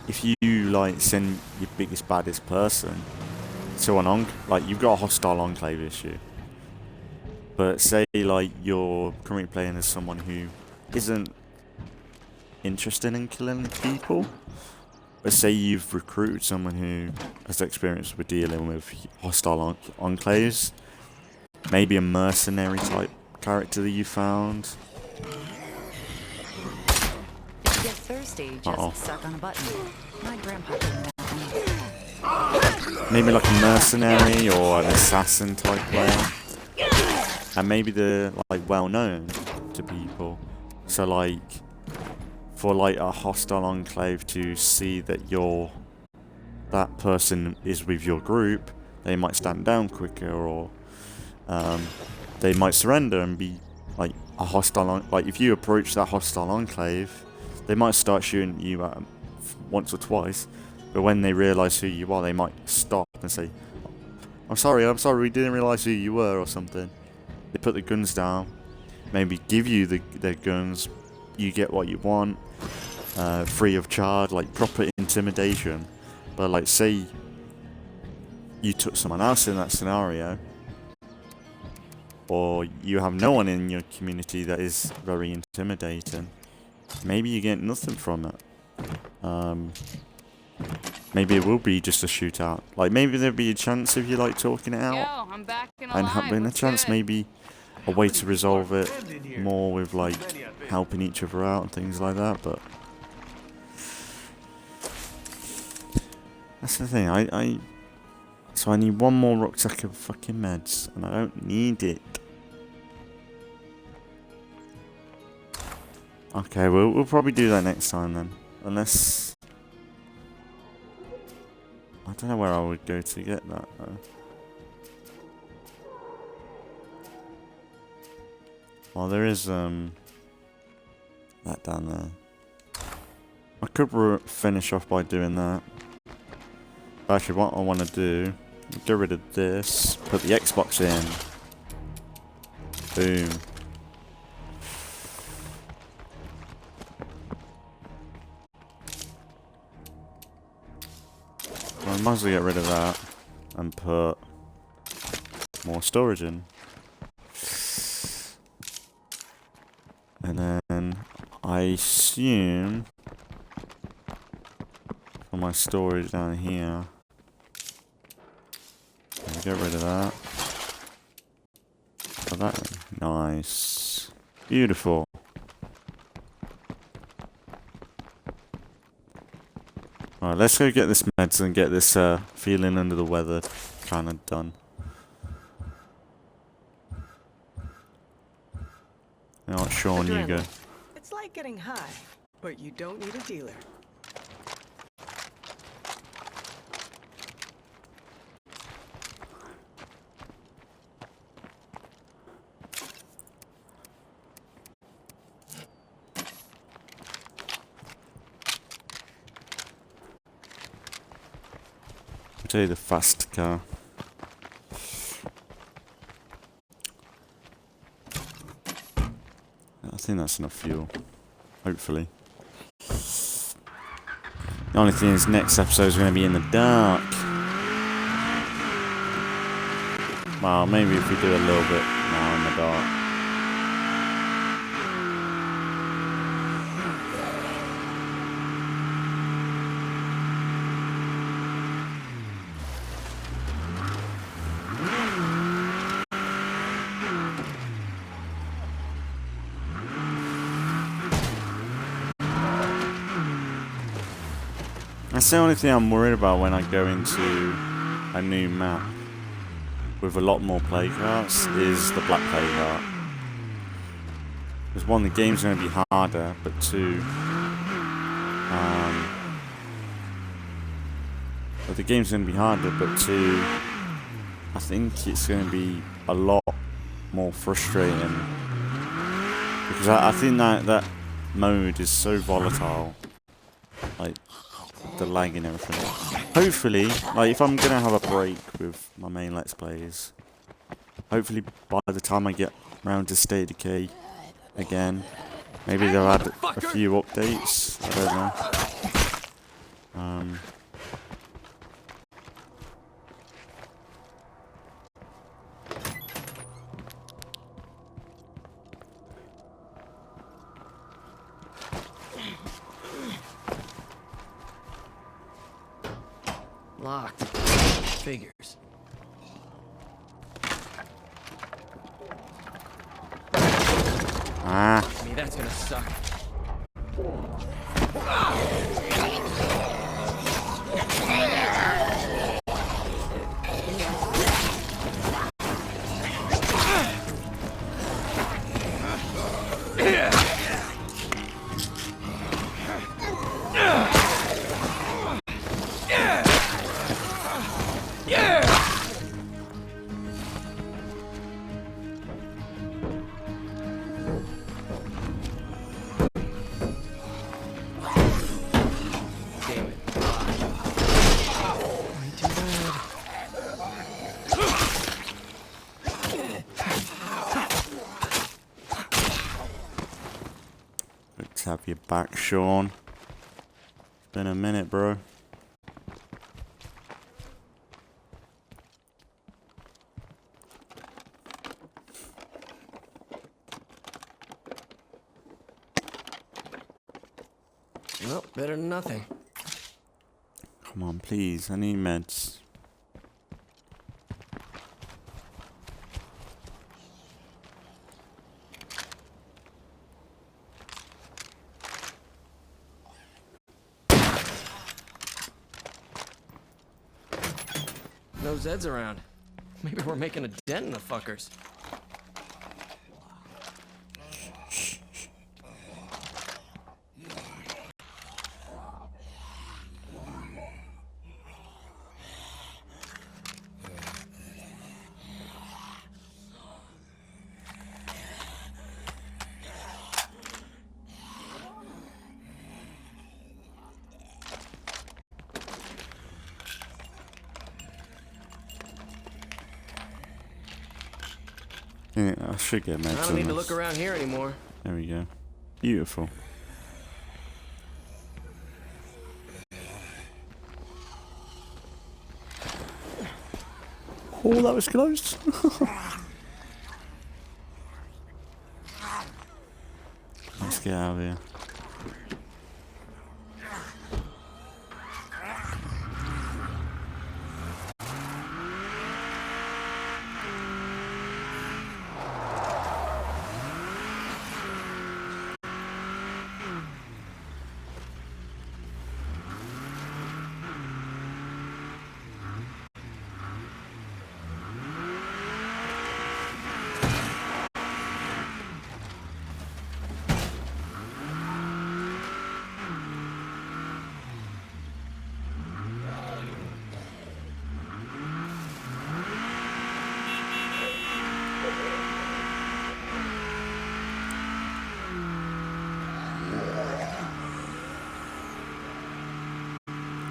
if you like send your biggest baddest person to an like you've got a hostile enclave issue, but say like you're currently playing as someone who isn't interested in killing people, but say you've recruited someone who has experience with dealing with hostile enclaves, maybe a mercenary type character that you found. If you get thirsty, just suck on a button. My grandpa did that. Maybe like a mercenary or an assassin type player, and maybe they're like well known to people. So like for like a hostile enclave to see that that person is with your group, they might stand down quicker, or they might surrender and be like a hostile. Like if you approach that hostile enclave, they might start shooting you at once or twice, but when they realise who you are, they might stop and say, I'm sorry, we didn't realise who you were," or something. They put the guns down, maybe give you their guns, you get what you want, free of charge, like proper intimidation. But like say you took someone else in that scenario, or you have no one in your community that is very intimidating, maybe you get nothing from it. Maybe it will be just a shootout. Like maybe there'll be a chance if you like talking it out. Yo, I'm back and And alive. having a What's chance, good? maybe a way to resolve it more with like helping each other out and things like that. But that's the thing. So I need one more rucksack of fucking meds, and I don't need it. Okay, we'll probably do that next time then, unless I don't know where I would go to get that though. Well, there is that down there. I could finish off by doing that. But actually, what I want to do, get rid of this, put the Xbox in. Boom. Well, I might as well get rid of that and put more storage in. And then I assume for my storage down here, I'll get rid of that. Put that in. Nice. Beautiful. Alright, let's go get this meds and get this feeling under the weather kind of done. You know what, Shaun, you go. It's like getting high, but you don't need a dealer. I'll tell you the fast car. I think that's enough fuel. Hopefully. The only thing is, next episode is going to be in the dark. Well, maybe if we do a little bit now in the dark. That's the only thing I'm worried about when I go into a new map with a lot more plague hearts is the black plague heart. Because one, the game's going to be harder, but two, I think it's going to be a lot more frustrating. Because I think that mode is so volatile. Like, the lag and everything. Hopefully, like, if I'm going to have a break with my main Let's Plays, hopefully by the time I get around to State of Decay again, maybe they'll add a few updates. I don't know. Locked. Figures. Ah. I mean, that's gonna suck. Let's have you back, Shaun. It's been a minute, bro. Well, better than nothing. Come on, please. I need meds. No Zeds around. Maybe we're making a dent in the fuckers. Yeah, I should get meds. I don't need to look around here anymore. There we go. Beautiful. Oh, that was close. Let's get out of here.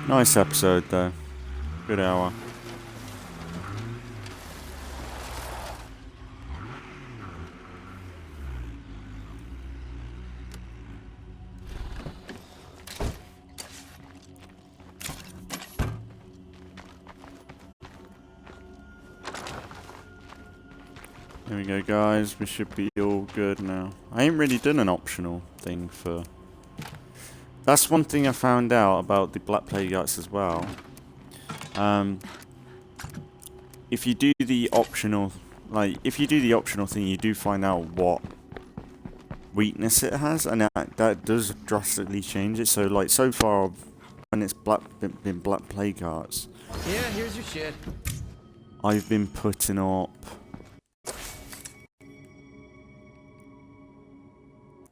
Nice episode though. Good hour. There we go, guys. We should be all good now. I ain't really done an optional thing for... That's one thing I found out about the Black Plague Arts as well. If you do the optional, thing, you do find out what weakness it has, and that does drastically change it. So, like, so far when it's been Black Plague Arts, Yeah, here's your shit. I've been putting up...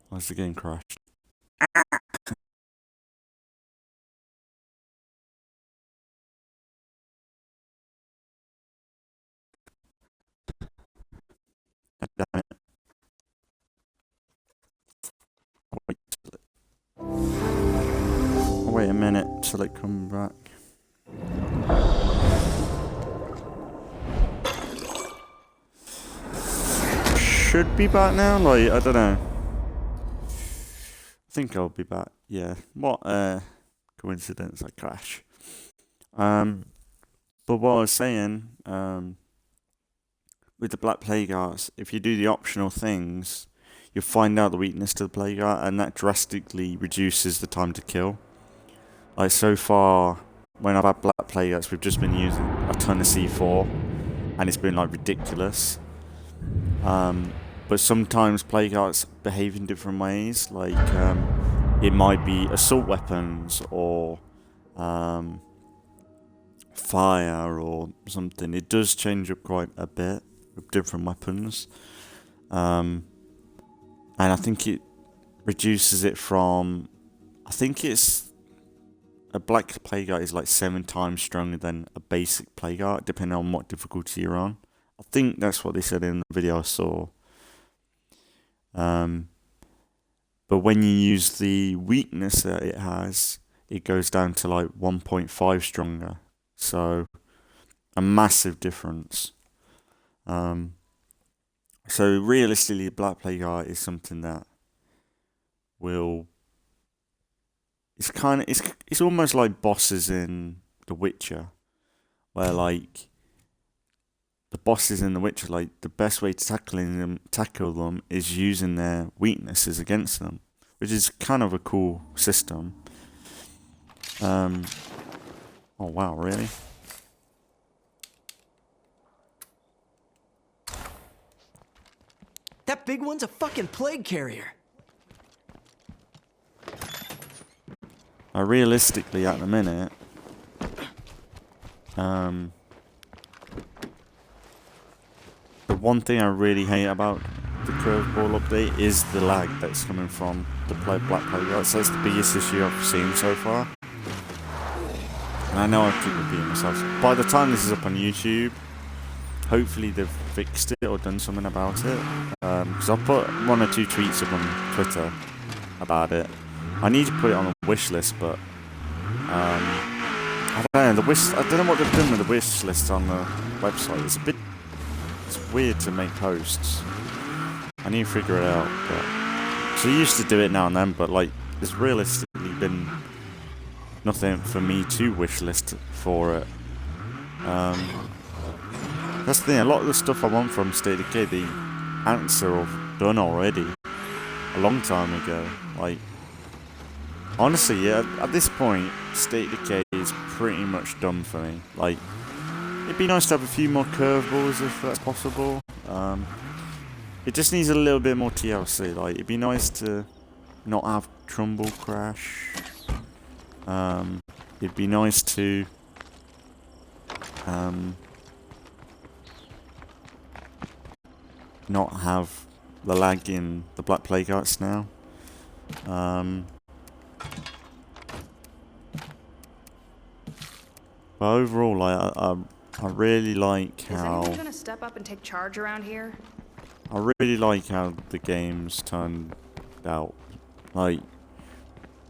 Why's the game crashed? Damn it. Wait a minute till it comes back. Should be back now? Like, I don't know. I think I'll be back. Yeah. What coincidence, I crash. But what I was saying, with the Black Plague Arts, if you do the optional things, you'll find out the weakness to the Plague Art, and that drastically reduces the time to kill. Like, so far, when I've had Black Plague Arts, we've just been using a ton of C4, and it's been, like, ridiculous. But sometimes Plague Arts behave in different ways, like, it might be assault weapons, or, fire, or something. It does change up quite a bit with different weapons. And I think it reduces it from... I think it's... A Black Plague Art is like 7 times stronger than a basic Plague Art, depending on what difficulty you're on. I think that's what they said in the video I saw. But when you use the weakness that it has, it goes down to like 1.5 stronger. So, a massive difference. So realistically, Black Plague Art is something that will... It's almost like bosses in The Witcher, where like the bosses in The Witcher, like the best way to tackle them is using their weaknesses against them, which is kind of a cool system. Oh wow, really? That big one's a fucking plague carrier. Realistically, at the minute, the one thing I really hate about the curveball update is the lag that's coming from the Black Plague Arts. That's the biggest issue I've seen so far. And I know I keep repeating myself. By the time this is up on YouTube, hopefully they've fixed it or done something about it. Because I'll put 1 or 2 tweets up on Twitter about it. I need to put it on a wish list, but I don't know. I don't know what they've done with the wish list on the website. It's weird to make posts. I need to figure it out. But, so I used to do it now and then, but like there's realistically been nothing for me to wish list for it. That's the thing. A lot of the stuff I want from State of Decay, the answer I've done already a long time ago. Like. Honestly, yeah, at this point, State of Decay is pretty much done for me. Like, it'd be nice to have a few more curveballs if that's possible. It just needs a little bit more TLC. Like, it'd be nice to not have Trumball crash. It'd be nice to not have the lag in the Black Plague Arts now. But overall, like, I really like how... Is anyone gonna step up and take charge around here? I really like how the game's turned out. Like,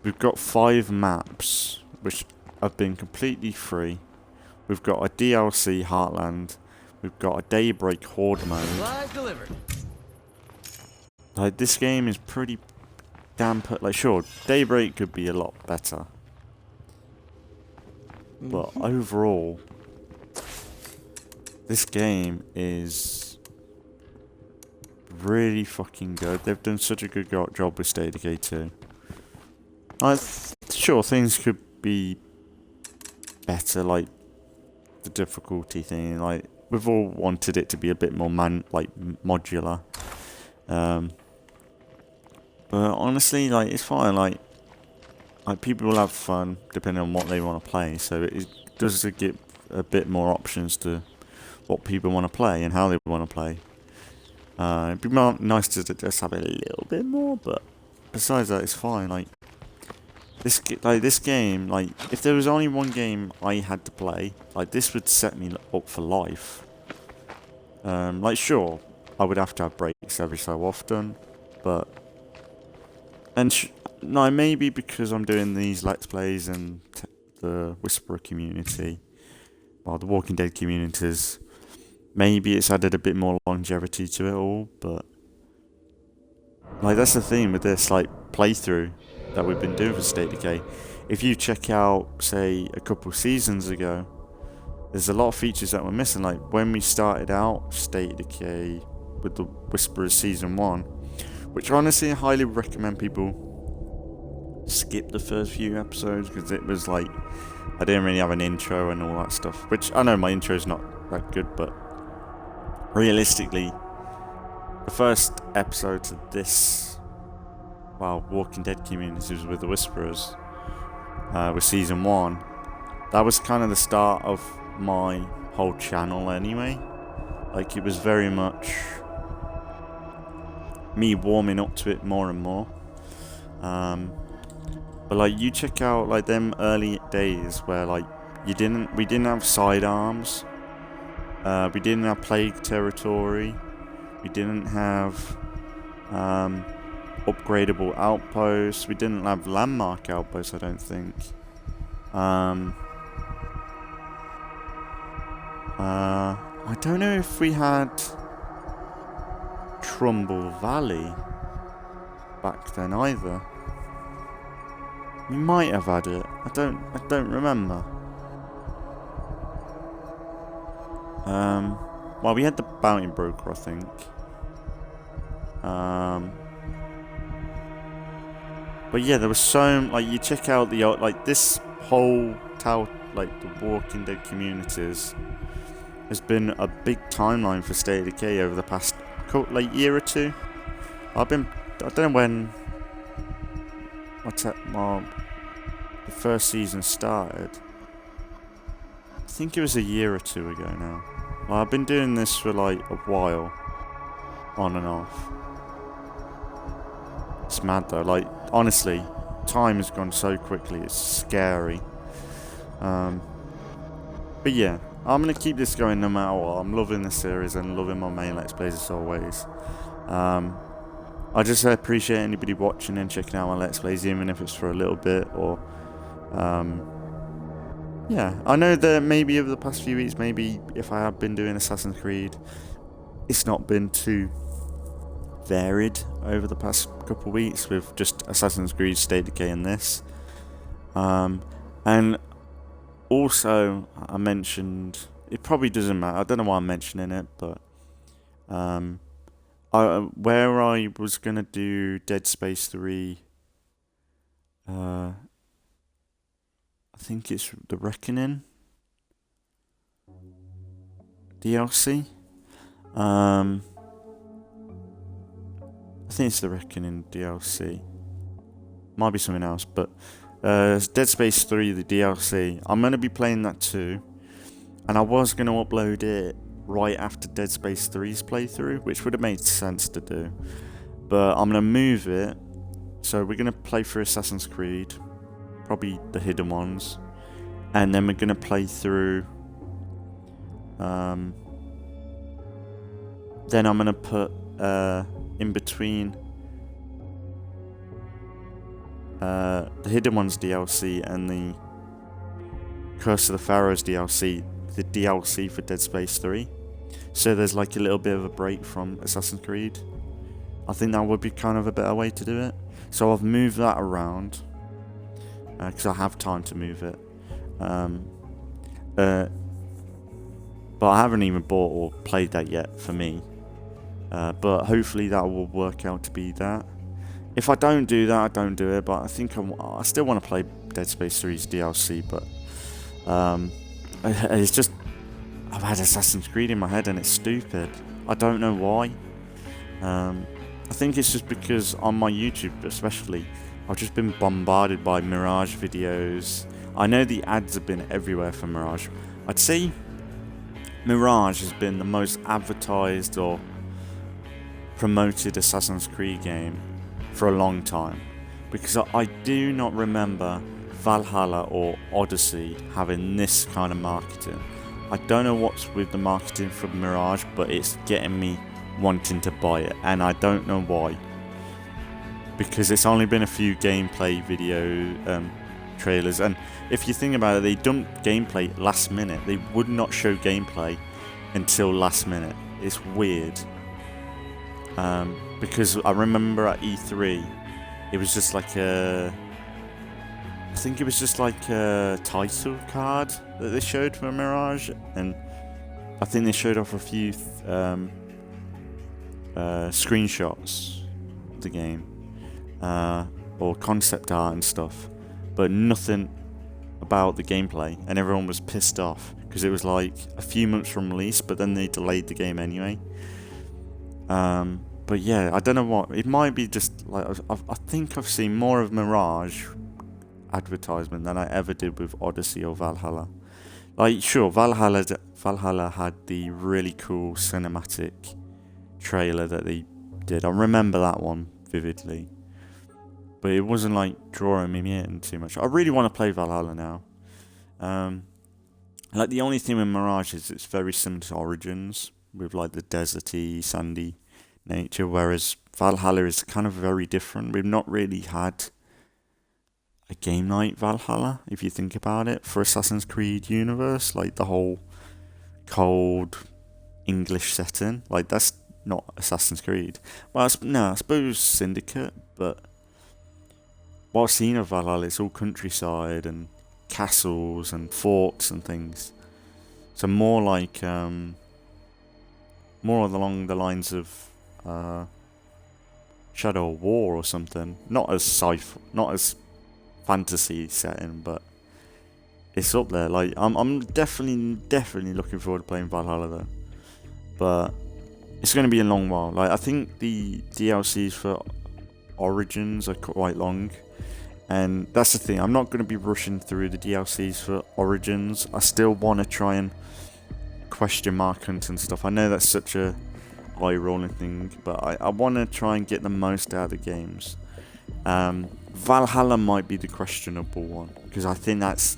we've got 5 maps, which have been completely free. We've got a DLC Heartland. We've got a Daybreak Horde mode. Supplies delivered. Like, this game is pretty damn... Like, sure, Daybreak could be a lot better. But overall, this game is really fucking good. They've done such a good job with State of Decay 2. Sure, things could be better, like the difficulty thing. Like, we've all wanted it to be a bit more modular. But honestly, like, it's fine. Like, like people will have fun depending on what they want to play. So it does give a bit more options to what people want to play and how they want to play. It'd be nice to just have a little bit more, but besides that, it's fine. Like this game, like if there was only one game I had to play, like this would set me up for life. Like sure, I would have to have breaks every so often, but no, maybe because I'm doing these Let's Plays and the Whisperer community, well, the Walking Dead communities, maybe it's added a bit more longevity to it all, but like that's the theme with this like playthrough that we've been doing for State of Decay. If you check out, say, a couple seasons ago, there's a lot of features that were missing. Like when we started out State of Decay with the Whisperers Season 1, which honestly I highly recommend people skip the first few episodes, because it was like, I didn't really have an intro and all that stuff, which I know my intro is not that good, but realistically, the first episodes of this, well, Walking Dead communities with the Whisperers, with Season 1, that was kind of the start of my whole channel anyway. Like, it was very much me warming up to it more and more. But like, you check out like them early days where like we didn't have sidearms, we didn't have plague territory, we didn't have upgradable outposts, we didn't have landmark outposts, I don't think. I don't know if we had Trumball Valley back then either. We might have had it. I don't remember. Well, we had the Bounty Broker, I think. But yeah, there was so like, you check out the like this whole like the Walking Dead communities has been a big timeline for State of Decay over the past like year or two. I don't know when the first season started. I think it was a year or two ago now. Well, I've been doing this for like a while, on and off. It's mad though, like honestly, time has gone so quickly, it's scary. But yeah, I'm gonna keep this going no matter what. I'm loving the series and loving my main Let's Plays as always. I just appreciate anybody watching and checking out my Let's Plays, even if it's for a little bit, or yeah, I know that maybe over the past few weeks, maybe if I have been doing Assassin's Creed, it's not been too varied over the past couple of weeks with just Assassin's Creed, State of Decay and this. And also, I mentioned, it probably doesn't matter, I don't know why I'm mentioning it, but where I was going to do Dead Space 3, I think it's The Reckoning DLC. I think it's The Reckoning DLC. Might be something else, but Dead Space 3, the DLC. I'm going to be playing that too. And I was going to upload it right after Dead Space 3's playthrough, which would have made sense to do. But I'm going to move it. So we're going to play through Assassin's Creed. Probably the hidden ones. And then we're going to play through... then I'm going to put in between the Hidden Ones DLC and the Curse of the Pharaohs DLC, the DLC for Dead Space 3. So there's like a little bit of a break from Assassin's Creed. I think that would be kind of a better way to do it. So I've moved that around because I have time to move it. But I haven't even bought or played that yet for me. But hopefully that will work out to be that. If I don't do that, I don't do it. But I think I still want to play Dead Space 3's DLC. But it's just, I've had Assassin's Creed in my head and it's stupid. I don't know why. I think it's just because on my YouTube especially, I've just been bombarded by Mirage videos. I know the ads have been everywhere for Mirage. I'd say Mirage has been the most advertised or promoted Assassin's Creed game for a long time, because I do not remember Valhalla or Odyssey having this kind of marketing. I don't know what's with the marketing for Mirage, but it's getting me wanting to buy it, and I don't know why, because it's only been a few gameplay video trailers, and if you think about it, they dumped gameplay last minute. They would not show gameplay until last minute. It's weird. Because I remember at E3, it was just like I think it was just like a title card that they showed for Mirage, and I think they showed off a few screenshots of the game, or concept art and stuff, but nothing about the gameplay, and everyone was pissed off because it was like a few months from release, but then they delayed the game anyway. But yeah, I don't know what. It might be just like I think I've seen more of Mirage advertisement than I ever did with Odyssey or Valhalla. Like, sure, Valhalla had the really cool cinematic trailer that they did. I remember that one vividly, but it wasn't like drawing me in too much. I really want to play Valhalla now. Like, the only thing with Mirage is it's very similar to Origins, with like the deserty, sandy nature, whereas Valhalla is kind of very different. We've not really had a game like Valhalla, if you think about it, for Assassin's Creed universe. Like, the whole cold English setting, like, that's not Assassin's Creed. Well, I suppose Syndicate, but what I've seen of Valhalla, it's all countryside and castles and forts and things. So more like more along the lines of Shadow of War or something. Not as fantasy setting, but it's up there. Like, I'm definitely looking forward to playing Valhalla though. But it's going to be a long while. Like, I think the DLCs for Origins are quite long, and that's the thing. I'm not going to be rushing through the DLCs for Origins. I still want to try and question mark hunt and stuff. I know that's such a eye-rolling thing, but I want to try and get the most out of the games. Valhalla might be the questionable one, because I think that's,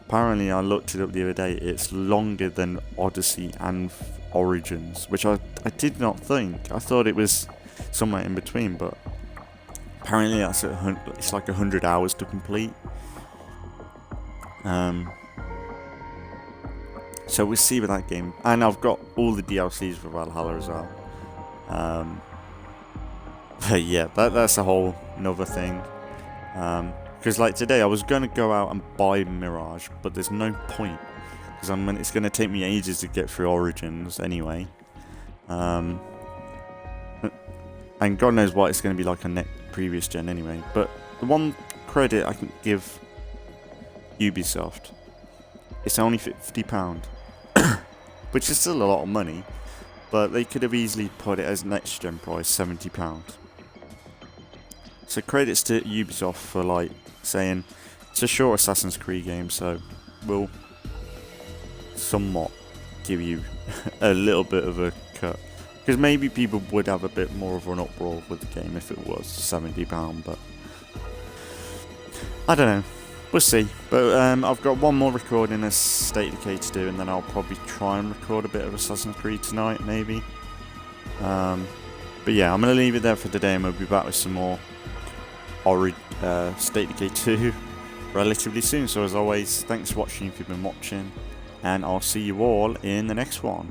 apparently I looked it up the other day, it's longer than Odyssey and Origins, which I did not think. I thought it was somewhere in between, but apparently it's like 100 hours to complete. So we'll see with that game. And I've got all the DLCs for Valhalla as well. But yeah, that's a whole another thing. Because like today, I was going to go out and buy Mirage, but there's no point. Because it's going to take me ages to get through Origins anyway. And God knows what it's going to be like on previous gen anyway. But the one credit I can give Ubisoft, it's only £50. Which is still a lot of money, but they could have easily put it as next gen price, £70. So credits to Ubisoft for like saying it's a short Assassin's Creed game, so we'll somewhat give you a little bit of a cut, because maybe people would have a bit more of an uproar with the game if it was £70, but I don't know. We'll see. But I've got one more recording as State of Decay to do, and then I'll probably try and record a bit of Assassin's Creed tonight, maybe. But yeah, I'm going to leave it there for today, and we'll be back with some more State of Decay 2 relatively soon. So as always, thanks for watching if you've been watching, and I'll see you all in the next one.